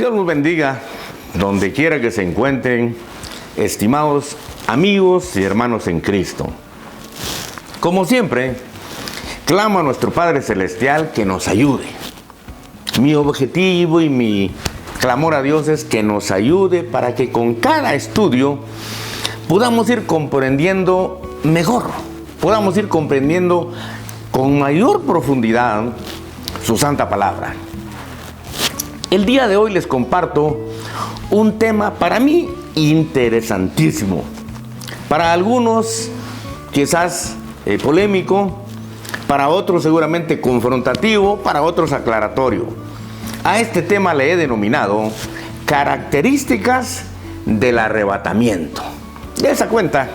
Dios los bendiga donde quiera que se encuentren, estimados amigos y hermanos en Cristo. Como siempre, clamo a nuestro Padre Celestial que nos ayude. Mi objetivo y mi clamor a Dios es que nos ayude para que con cada estudio podamos ir comprendiendo mejor, podamos ir comprendiendo con mayor profundidad su santa palabra. El día de hoy les comparto un tema para mí interesantísimo, para algunos quizás polémico, para otros seguramente confrontativo, para otros aclaratorio. A este tema le he denominado características del arrebatamiento. De esa cuenta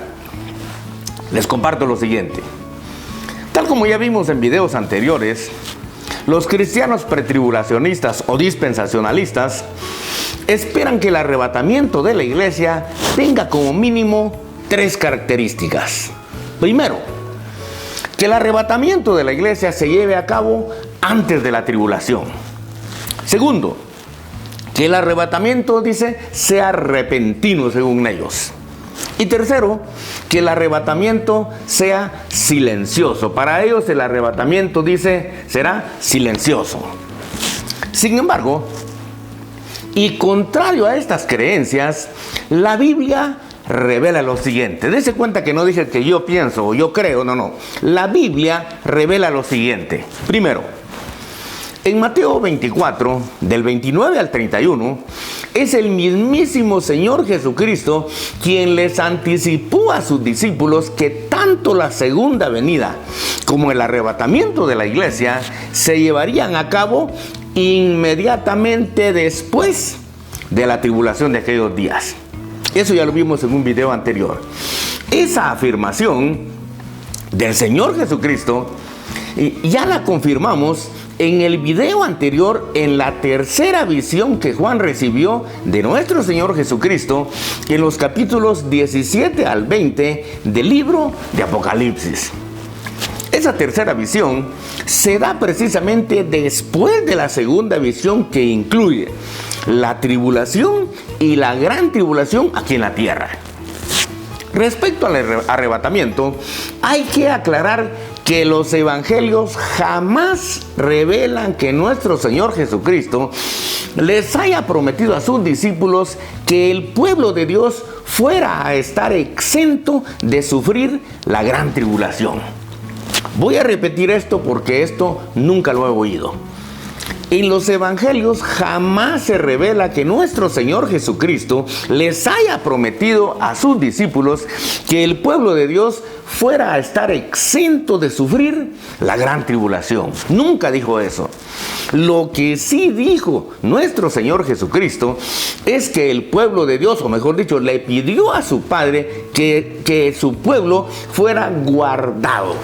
les comparto lo siguiente. Tal como ya vimos en videos anteriores, los cristianos pretribulacionistas o dispensacionalistas esperan que el arrebatamiento de la iglesia tenga como mínimo 3 características. Primero, que el arrebatamiento de la iglesia se lleve a cabo antes de la tribulación. Segundo, que el arrebatamiento, dice, sea repentino según ellos. Y tercero, que el arrebatamiento sea silencioso. Para ellos el arrebatamiento, dice, será silencioso. Sin embargo, y contrario a estas creencias, la Biblia revela lo siguiente. Dese cuenta que no dije que yo pienso o yo creo, no. La Biblia revela lo siguiente. Primero, en Mateo 24, del 29 al 31, es el mismísimo Señor Jesucristo quien les anticipó a sus discípulos que tanto la segunda venida como el arrebatamiento de la iglesia se llevarían a cabo inmediatamente después de la tribulación de aquellos días. Eso ya lo vimos en un video anterior. Esa afirmación del Señor Jesucristo ya la confirmamos en el video anterior, en la tercera visión que Juan recibió de nuestro Señor Jesucristo, en los capítulos 17 al 20 del libro de Apocalipsis. Esa tercera visión se da precisamente después de la segunda visión, que incluye la tribulación y la gran tribulación aquí en la tierra. Respecto al arrebatamiento, hay que aclarar que los evangelios jamás revelan que nuestro Señor Jesucristo les haya prometido a sus discípulos que el pueblo de Dios fuera a estar exento de sufrir la gran tribulación. Voy a repetir esto porque esto nunca lo he oído. En los evangelios jamás se revela que nuestro Señor Jesucristo les haya prometido a sus discípulos que el pueblo de Dios fuera a estar exento de sufrir la gran tribulación. Nunca dijo eso. Lo que sí dijo nuestro Señor Jesucristo es que el pueblo de Dios, o mejor dicho, le pidió a su Padre que su pueblo fuera guardado,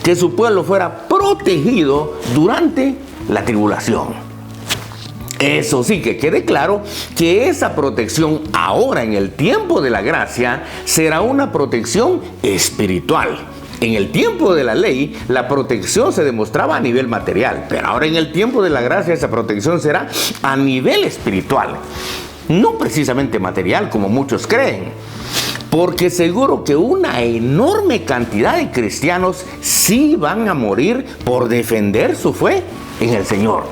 que su pueblo fuera protegido durante la tribulación. Eso sí, que quede claro que esa protección ahora en el tiempo de la gracia será una protección espiritual. En el tiempo de la ley, la protección se demostraba a nivel material, pero ahora en el tiempo de la gracia esa protección será a nivel espiritual, no precisamente material como muchos creen. Porque seguro que una enorme cantidad de cristianos sí van a morir por defender su fe en el Señor.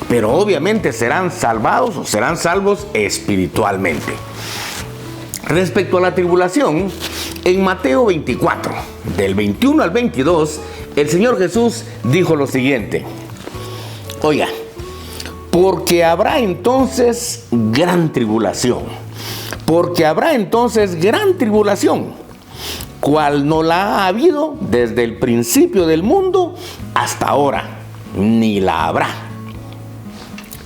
Pero obviamente serán salvados o serán salvos espiritualmente. Respecto a la tribulación, en Mateo 24, del 21 al 22, el Señor Jesús dijo lo siguiente. Oiga, porque habrá entonces gran tribulación. Porque habrá entonces gran tribulación, cual no la ha habido desde el principio del mundo hasta ahora, ni la habrá.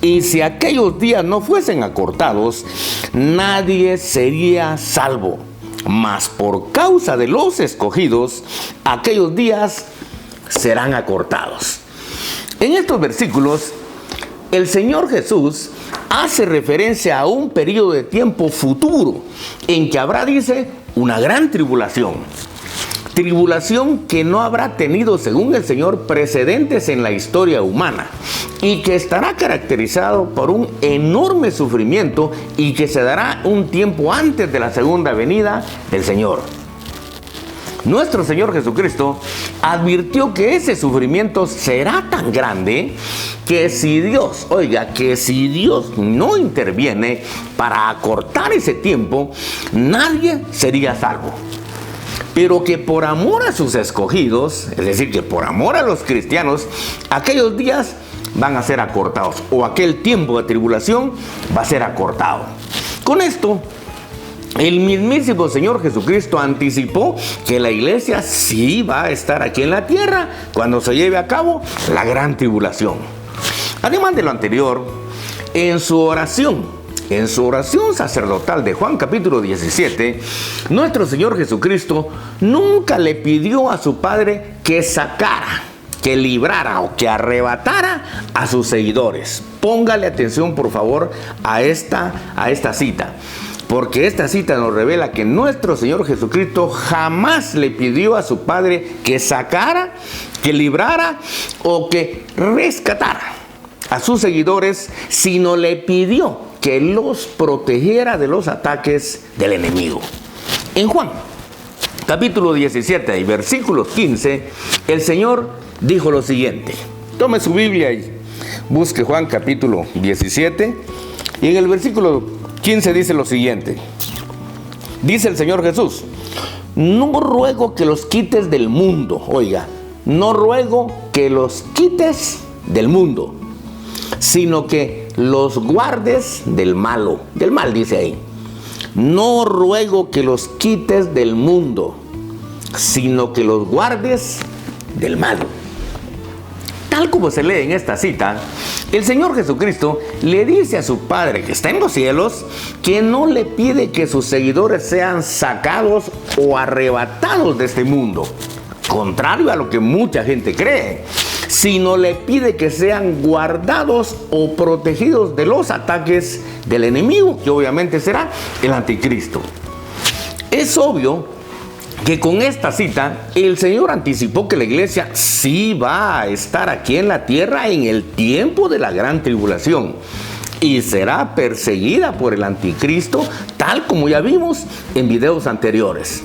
Y si aquellos días no fuesen acortados, nadie sería salvo. Mas por causa de los escogidos, aquellos días serán acortados. En estos versículos, el Señor Jesús hace referencia a un periodo de tiempo futuro en que habrá, dice, una gran tribulación. tribulación que no habrá tenido, según el Señor, precedentes en la historia humana y que estará caracterizado por un enorme sufrimiento y que se dará un tiempo antes de la segunda venida del Señor. Nuestro Señor Jesucristo advirtió que ese sufrimiento será tan grande que si Dios no interviene para acortar ese tiempo, nadie sería salvo. Pero que por amor a sus escogidos, es decir, que por amor a los cristianos, aquellos días van a ser acortados, o aquel tiempo de tribulación va a ser acortado. Con esto, el mismísimo Señor Jesucristo anticipó que la iglesia sí va a estar aquí en la tierra cuando se lleve a cabo la gran tribulación. Además de lo anterior, en su oración sacerdotal de Juan capítulo 17, nuestro Señor Jesucristo nunca le pidió a su Padre que sacara, que librara o que arrebatara a sus seguidores. Póngale atención, por favor, a esta cita. Porque esta cita nos revela que nuestro Señor Jesucristo jamás le pidió a su Padre que sacara, que librara o que rescatara a sus seguidores, sino le pidió que los protegiera de los ataques del enemigo. En Juan, capítulo 17 y versículos 15, el Señor dijo lo siguiente. Tome su Biblia y busque Juan capítulo 17 y en el versículo 15 dice lo siguiente. Dice el Señor Jesús: no ruego que los quites del mundo. Oiga, no ruego que los quites del mundo, sino que los guardes del malo. Del mal dice ahí. No ruego que los quites del mundo, sino que los guardes del malo. Tal como se lee en esta cita, el Señor Jesucristo le dice a su Padre que está en los cielos que no le pide que sus seguidores sean sacados o arrebatados de este mundo, contrario a lo que mucha gente cree, sino le pide que sean guardados o protegidos de los ataques del enemigo, que obviamente será el anticristo. Es obvio que con esta cita el Señor anticipó que la iglesia sí va a estar aquí en la tierra en el tiempo de la gran tribulación y será perseguida por el anticristo, tal como ya vimos en videos anteriores.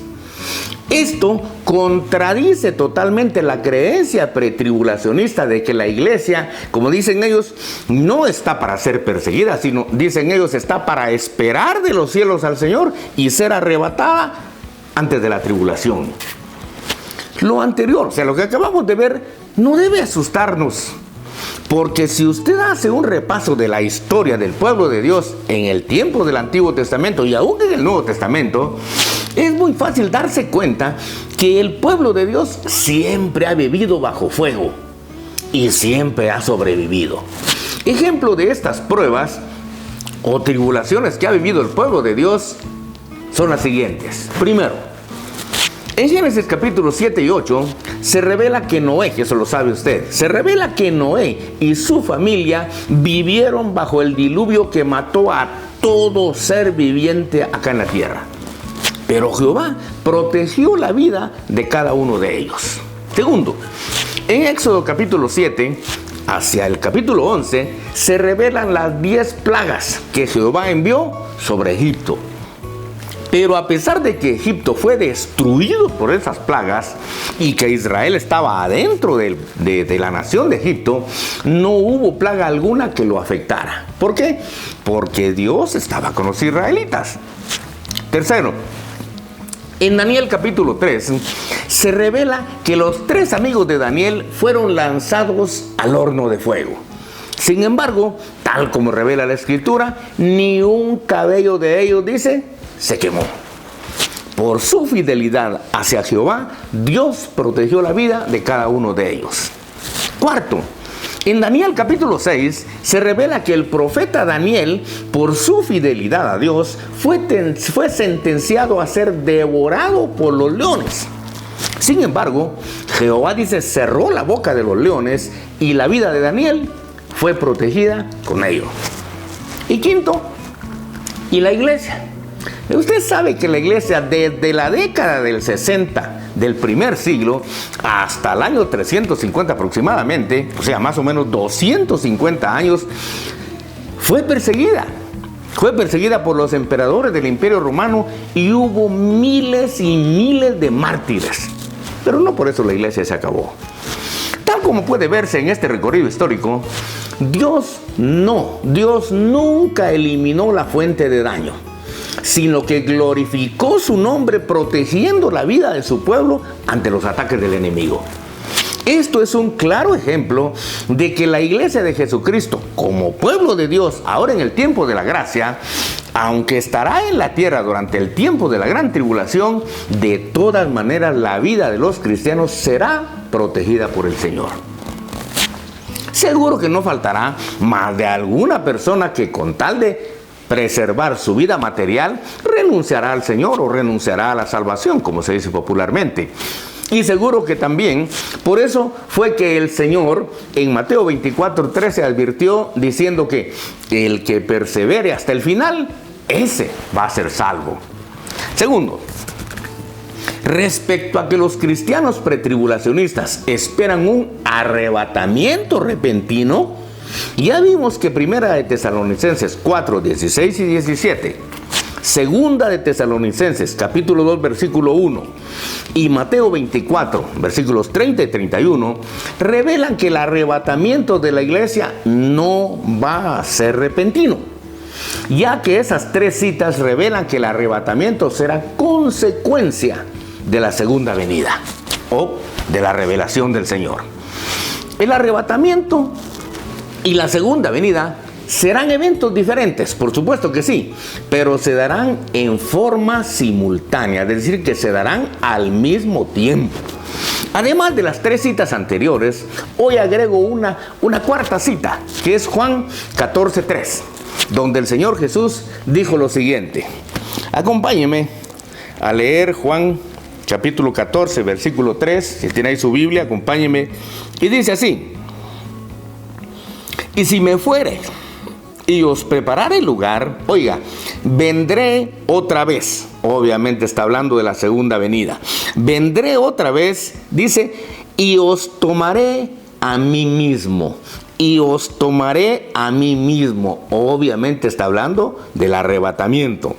Esto contradice totalmente la creencia pretribulacionista de que la iglesia, como dicen ellos, no está para ser perseguida, sino, dicen ellos, está para esperar de los cielos al Señor y ser arrebatada antes de la tribulación. Lo anterior, o sea, lo que acabamos de ver, no debe asustarnos, porque si usted hace un repaso de la historia del pueblo de Dios en el tiempo del Antiguo Testamento y aún en el Nuevo Testamento, es muy fácil darse cuenta que el pueblo de Dios siempre ha vivido bajo fuego y siempre ha sobrevivido. Ejemplo de estas pruebas o tribulaciones que ha vivido el pueblo de Dios son las siguientes. Primero, en Génesis capítulo 7 y 8 se revela que Noé, que eso lo sabe usted, se revela que Noé y su familia vivieron bajo el diluvio que mató a todo ser viviente acá en la tierra. Pero Jehová protegió la vida de cada uno de ellos. Segundo, en Éxodo capítulo 7 hacia el capítulo 11 se revelan las 10 plagas que Jehová envió sobre Egipto. Pero a pesar de que Egipto fue destruido por esas plagas y que Israel estaba adentro de la nación de Egipto, no hubo plaga alguna que lo afectara. ¿Por qué? Porque Dios estaba con los israelitas. Tercero, en Daniel capítulo 3 se revela que los 3 amigos de Daniel fueron lanzados al horno de fuego. Sin embargo, tal como revela la Escritura, ni un cabello de ellos, dice, se quemó. Por su fidelidad hacia Jehová, Dios protegió la vida de cada uno de ellos. Cuarto, en Daniel capítulo 6 se revela que el profeta Daniel, por su fidelidad a Dios, fue sentenciado a ser devorado por los leones. Sin embargo, Jehová, dice, cerró la boca de los leones y la vida de Daniel fue protegida con ello. Y quinto, y la iglesia. Usted sabe que la iglesia desde la década del 60 del primer siglo hasta el año 350 aproximadamente, o sea, más o menos 250 años, fue perseguida. Fue perseguida por los emperadores del Imperio Romano y hubo miles y miles de mártires. Pero no por eso la iglesia se acabó. Tal como puede verse en este recorrido histórico, Dios nunca eliminó la fuente de daño, sino que glorificó su nombre protegiendo la vida de su pueblo ante los ataques del enemigo. Esto es un claro ejemplo de que la iglesia de Jesucristo, como pueblo de Dios, ahora en el tiempo de la gracia, aunque estará en la tierra durante el tiempo de la gran tribulación, de todas maneras la vida de los cristianos será protegida por el Señor. Seguro que no faltará más de alguna persona que con tal de preservar su vida material, renunciará al Señor o renunciará a la salvación, como se dice popularmente. Y seguro que también, por eso fue que el Señor en Mateo 24:13 advirtió diciendo que el que persevere hasta el final, ese va a ser salvo. Segundo, respecto a que los cristianos pretribulacionistas esperan un arrebatamiento repentino, ya vimos que Primera de Tesalonicenses 4:16 y 17, Segunda de Tesalonicenses capítulo 2 versículo 1 y Mateo 24 versículos 30 y 31 revelan que el arrebatamiento de la iglesia no va a ser repentino, ya que esas tres citas revelan que el arrebatamiento será consecuencia de la segunda venida o de la revelación del Señor. El arrebatamiento y la segunda venida serán eventos diferentes, por supuesto que sí, pero se darán en forma simultánea, es decir, que se darán al mismo tiempo. Además de las tres citas anteriores, hoy agrego una cuarta cita, que es Juan 14:3, donde el Señor Jesús dijo lo siguiente. Acompáñeme a leer Juan capítulo 14, versículo 3, si tiene ahí su Biblia, acompáñeme, y dice así: y si me fuere y os prepararé lugar, oiga, vendré otra vez. Obviamente está hablando de la segunda venida. Vendré otra vez, dice, y os tomaré a mí mismo. Y os tomaré a mí mismo. Obviamente está hablando del arrebatamiento.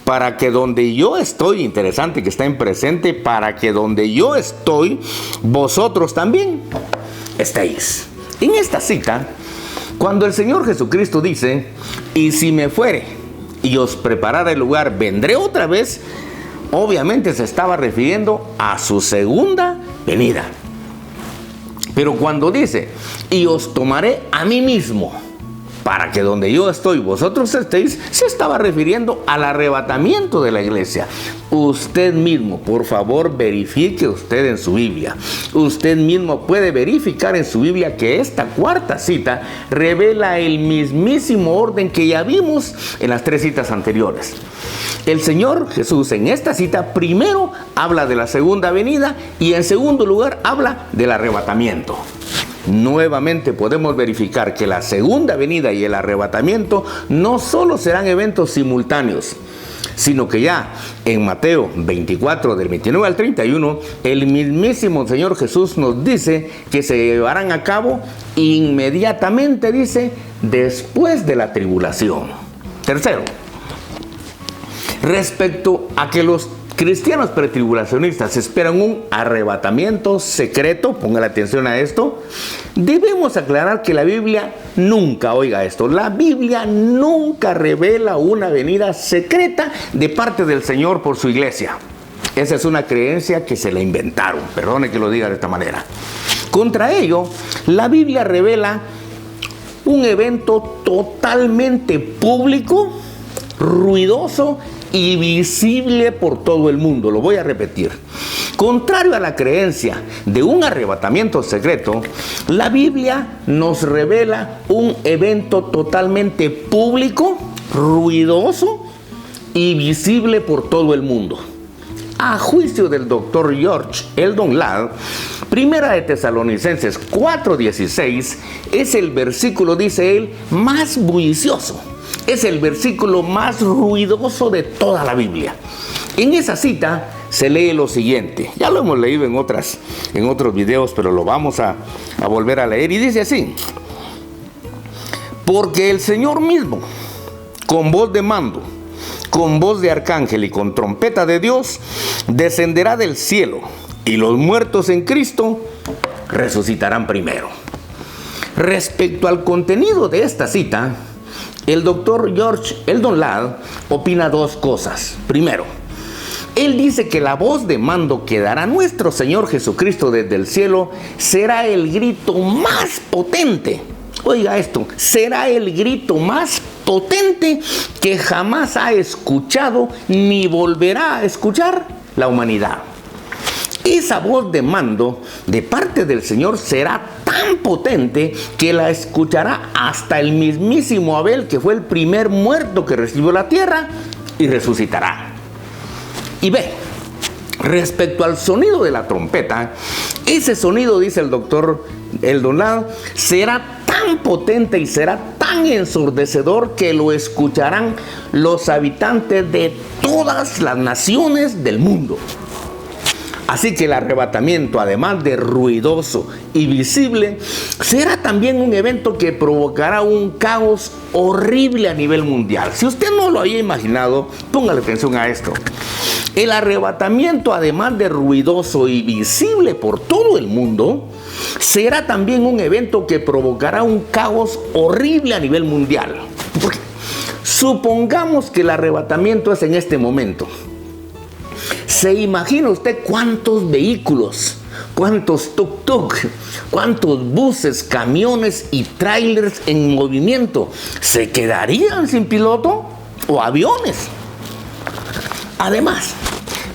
Para que donde yo estoy, interesante que está en presente, para que donde yo estoy, vosotros también estéis. En esta cita, cuando el Señor Jesucristo dice, y si me fuere y os prepararé el lugar, vendré otra vez, obviamente se estaba refiriendo a su segunda venida. Pero cuando dice, y os tomaré a mí mismo, para que donde yo estoy vosotros estéis, se estaba refiriendo al arrebatamiento de la iglesia. Usted mismo, por favor, verifique usted en su Biblia. Usted mismo puede verificar en su Biblia que esta cuarta cita revela el mismísimo orden que ya vimos en las tres citas anteriores. El Señor Jesús en esta cita primero habla de la segunda venida y en segundo lugar habla del arrebatamiento. Nuevamente podemos verificar que la segunda venida y el arrebatamiento no solo serán eventos simultáneos, sino que ya en Mateo 24, del 29 al 31, el mismísimo Señor Jesús nos dice que se llevarán a cabo inmediatamente, dice, después de la tribulación. Tercero, respecto a que los cristianos pretribulacionistas esperan un arrebatamiento secreto, pongan atención a esto, debemos aclarar que la Biblia nunca, oiga esto, la Biblia nunca revela una venida secreta de parte del Señor por su iglesia. Esa es una creencia que se la inventaron, perdone que lo diga de esta manera. Contra ello, la Biblia revela un evento totalmente público, ruidoso y visible por todo el mundo. Lo voy a repetir. Contrario a la creencia de un arrebatamiento secreto, la Biblia nos revela un evento totalmente público, ruidoso y visible por todo el mundo. A juicio del doctor George Eldon Ladd, Primera de Tesalonicenses 4:16 es el versículo, dice él, más bullicioso. Es el versículo más ruidoso de toda la Biblia. En esa cita se lee lo siguiente. Ya lo hemos leído en otros videos, pero lo vamos a volver a leer. Y dice así: porque el Señor mismo, con voz de mando, con voz de arcángel y con trompeta de Dios, descenderá del cielo, y los muertos en Cristo resucitarán primero. Respecto al contenido de esta cita, el doctor George Eldon Ladd opina dos cosas. Primero, él dice que la voz de mando que dará nuestro Señor Jesucristo desde el cielo será el grito más potente. Oiga esto, será el grito más potente que jamás ha escuchado ni volverá a escuchar la humanidad. Esa voz de mando de parte del Señor será tan potente que la escuchará hasta el mismísimo Abel, que fue el primer muerto que recibió la tierra, y resucitará. Y ve, respecto al sonido de la trompeta, ese sonido, dice el doctor Eldon Ladd, será tan potente y será tan ensordecedor que lo escucharán los habitantes de todas las naciones del mundo. Así que el arrebatamiento, además de ruidoso y visible, será también un evento que provocará un caos horrible a nivel mundial. Si usted no lo había imaginado, póngale atención a esto. El arrebatamiento, además de ruidoso y visible por todo el mundo, será también un evento que provocará un caos horrible a nivel mundial. Porque supongamos que el arrebatamiento es en este momento. ¿Se imagina usted cuántos vehículos, cuántos tuk-tuk, cuántos buses, camiones y trailers en movimiento se quedarían sin piloto o aviones? Además,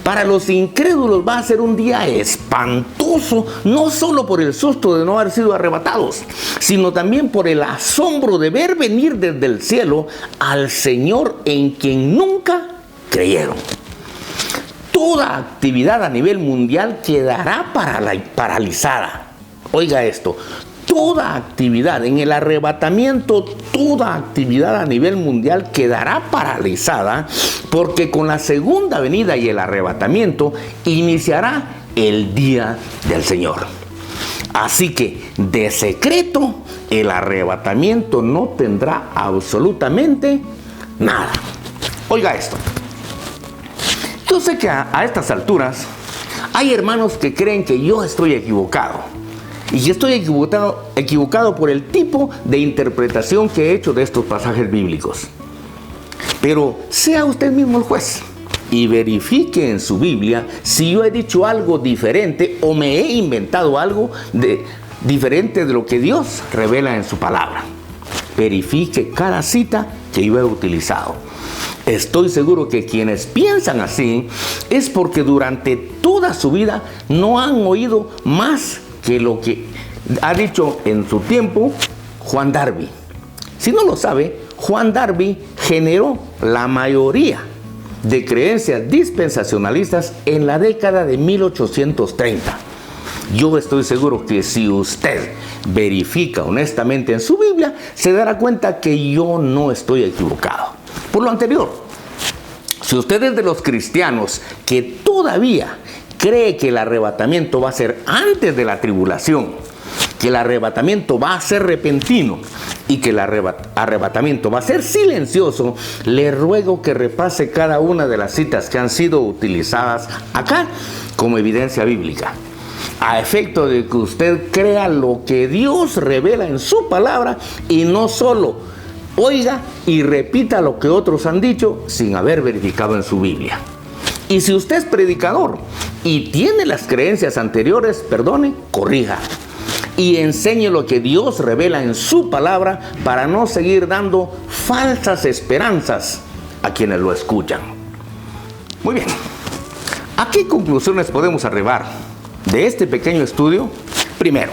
para los incrédulos va a ser un día espantoso, no solo por el susto de no haber sido arrebatados, sino también por el asombro de ver venir desde el cielo al Señor en quien nunca creyeron. Toda actividad a nivel mundial quedará paralizada. Oiga esto, toda actividad en el arrebatamiento, toda actividad a nivel mundial quedará paralizada, porque con la segunda venida y el arrebatamiento iniciará el día del Señor. Así que de secreto el arrebatamiento no tendrá absolutamente nada. Oiga esto. Yo sé que a estas alturas hay hermanos que creen que yo estoy equivocado. Y estoy equivocado por el tipo de interpretación que he hecho de estos pasajes bíblicos. Pero sea usted mismo el juez y verifique en su Biblia si yo he dicho algo diferente o me he inventado algo diferente de lo que Dios revela en su palabra. Verifique cada cita que yo he utilizado. Estoy seguro que quienes piensan así es porque durante toda su vida no han oído más que lo que ha dicho en su tiempo Juan Darby. Si no lo sabe, Juan Darby generó la mayoría de creencias dispensacionalistas en la década de 1830. Yo estoy seguro que si usted verifica honestamente en su Biblia, se dará cuenta que yo no estoy equivocado. Por lo anterior, si usted es de los cristianos que todavía cree que el arrebatamiento va a ser antes de la tribulación, que el arrebatamiento va a ser repentino y que el arrebatamiento va a ser silencioso, le ruego que repase cada una de las citas que han sido utilizadas acá como evidencia bíblica, a efecto de que usted crea lo que Dios revela en su palabra y no solo oiga y repita lo que otros han dicho sin haber verificado en su Biblia. Y si usted es predicador y tiene las creencias anteriores, perdone, corrija y enseñe lo que Dios revela en su palabra para no seguir dando falsas esperanzas a quienes lo escuchan. Muy bien, ¿a qué conclusiones podemos arribar de este pequeño estudio? Primero,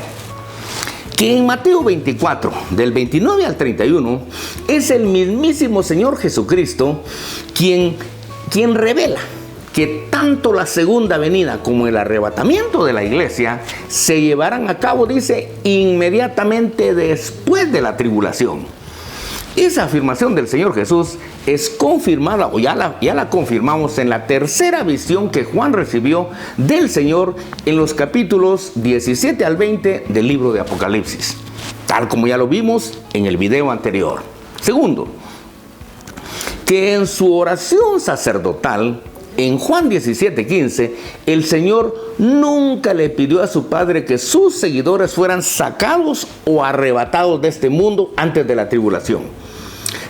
que en Mateo 24, del 29 al 31, es el mismísimo Señor Jesucristo quien revela que tanto la segunda venida como el arrebatamiento de la iglesia se llevarán a cabo, dice, inmediatamente después de la tribulación. Esa afirmación del Señor Jesús es confirmada, o ya la confirmamos en la tercera visión que Juan recibió del Señor en los capítulos 17 al 20 del libro de Apocalipsis, tal como ya lo vimos en el video anterior. Segundo, que en su oración sacerdotal, en Juan 17:15, el Señor nunca le pidió a su Padre que sus seguidores fueran sacados o arrebatados de este mundo antes de la tribulación,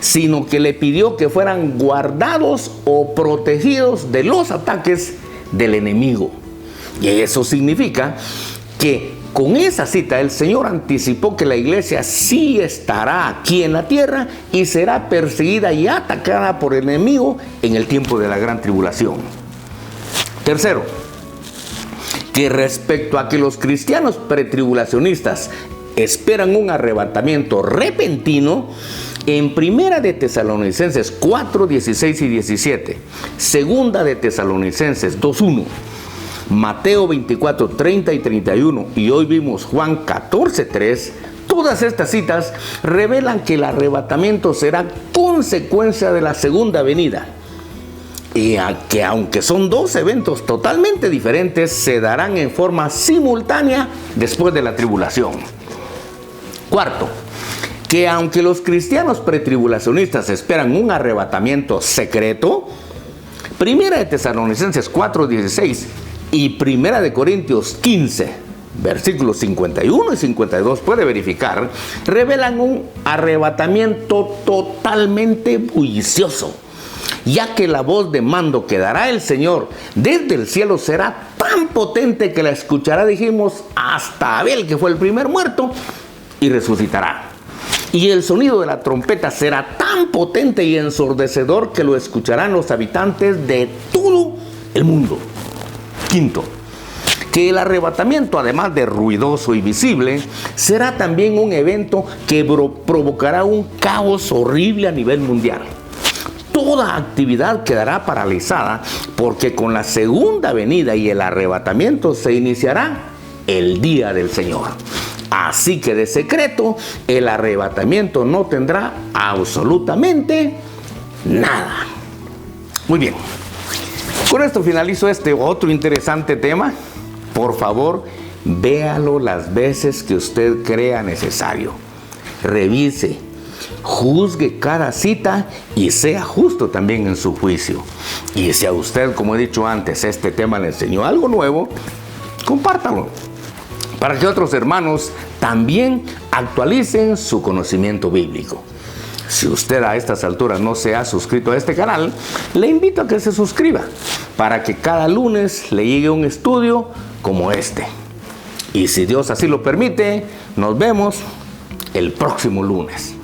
sino que le pidió que fueran guardados o protegidos de los ataques del enemigo. Y eso significa que con esa cita el Señor anticipó que la iglesia sí estará aquí en la tierra y será perseguida y atacada por el enemigo en el tiempo de la gran tribulación. Tercero, que respecto a que los cristianos pretribulacionistas esperan un arrebatamiento repentino, en Primera de Tesalonicenses 4, 16 y 17, Segunda de Tesalonicenses 2:1, Mateo 24, 30 y 31, y hoy vimos Juan 14, 3, todas estas citas revelan que el arrebatamiento será consecuencia de la segunda venida, y que aunque son dos eventos totalmente diferentes, se darán en forma simultánea después de la tribulación. Cuarto, que aunque los cristianos pretribulacionistas esperan un arrebatamiento secreto, Primera de Tesalonicenses 4, 16 y Primera de Corintios 15, versículos 51 y 52, puede verificar, revelan un arrebatamiento totalmente bullicioso, ya que la voz de mando que dará el Señor desde el cielo será tan potente que la escuchará, dijimos, hasta Abel, que fue el primer muerto, y resucitará. Y el sonido de la trompeta será tan potente y ensordecedor que lo escucharán los habitantes de todo el mundo. Quinto, que el arrebatamiento, además de ruidoso y visible, será también un evento que provocará un caos horrible a nivel mundial. Toda actividad quedará paralizada porque con la segunda venida y el arrebatamiento se iniciará el día del Señor. Así que de secreto, el arrebatamiento no tendrá absolutamente nada. Muy bien. Con esto finalizo este otro interesante tema. Por favor, véalo las veces que usted crea necesario. Revise, juzgue cada cita y sea justo también en su juicio. Y si a usted, como he dicho antes, este tema le enseñó algo nuevo, compártalo, para que otros hermanos también actualicen su conocimiento bíblico. Si usted a estas alturas no se ha suscrito a este canal, le invito a que se suscriba, para que cada lunes le llegue un estudio como este. Y si Dios así lo permite, nos vemos el próximo lunes.